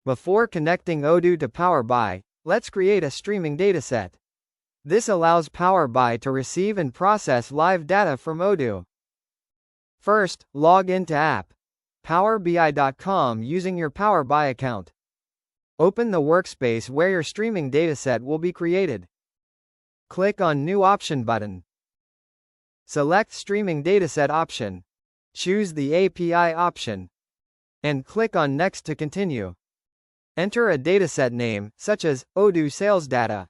Before connecting Odoo to Power BI, let's create a streaming dataset. This allows Power BI to receive and process live data from Odoo. First, log into app.powerbi.com using your Power BI account. Open the workspace where your streaming dataset will be created. Click on New Option button. Select Streaming Dataset option. Choose the API option. And click on Next to continue. Enter a dataset name, such as Odoo Sales Data.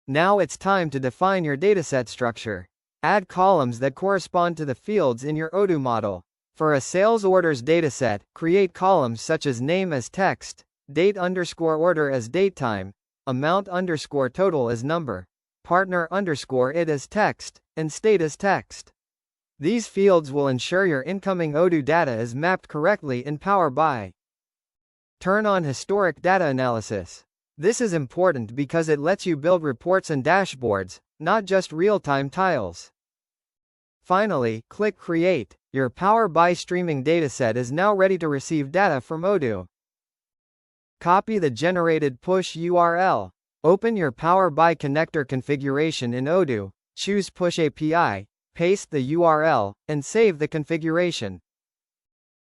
Now it's time to define your dataset structure. Add columns that correspond to the fields in your Odoo model. For a sales orders dataset, create columns such as name as text, date_order as datetime, amount_total as number, partner_it as text, and state as text. These fields will ensure your incoming Odoo data is mapped correctly in Power BI. Turn on Historic Data Analysis. This is important because it lets you build reports and dashboards, not just real-time tiles. Finally, click Create. Your Power BI streaming dataset is now ready to receive data from Odoo. Copy the generated push URL. Open your Power BI connector configuration in Odoo, choose Push API, paste the URL, and save the configuration.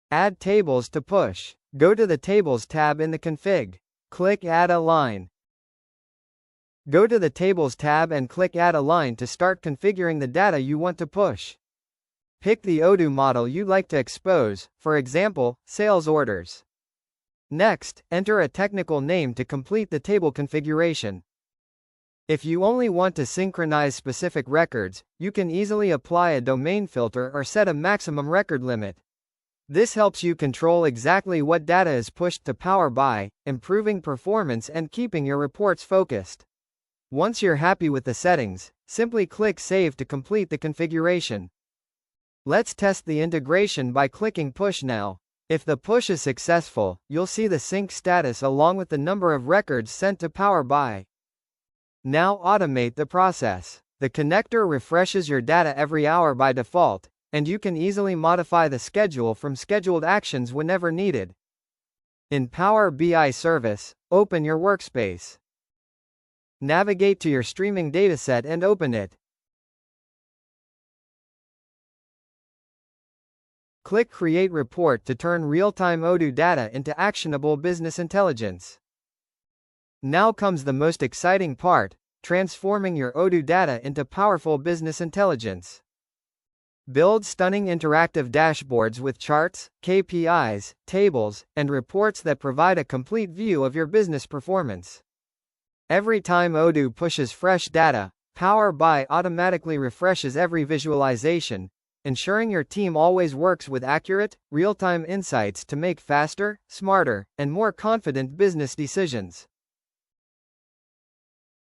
Add tables to push. Go to the Tables tab in the config. Click Add a line. Go to the Tables tab and click Add a line to start configuring the data you want to push. Pick the Odoo model you'd like to expose, for example, sales orders. Next, enter a technical name to complete the table configuration. If you only want to synchronize specific records, you can easily apply a domain filter or set a maximum record limit. This helps you control exactly what data is pushed to Power BI, improving performance and keeping your reports focused. Once you're happy with the settings, simply click Save to complete the configuration. Let's test the integration by clicking Push now. If the push is successful, you'll see the sync status along with the number of records sent to Power BI. Now automate the process. The connector refreshes your data every hour by default, and you can easily modify the schedule from scheduled actions whenever needed. In Power BI Service, open your workspace. Navigate to your streaming dataset and open it. Click Create Report to turn real-time Odoo data into actionable business intelligence. Now comes the most exciting part, transforming your Odoo data into powerful business intelligence. Build stunning interactive dashboards with charts, KPIs, tables, and reports that provide a complete view of your business performance. Every time Odoo pushes fresh data, Power BI automatically refreshes every visualization, ensuring your team always works with accurate, real-time insights to make faster, smarter, and more confident business decisions.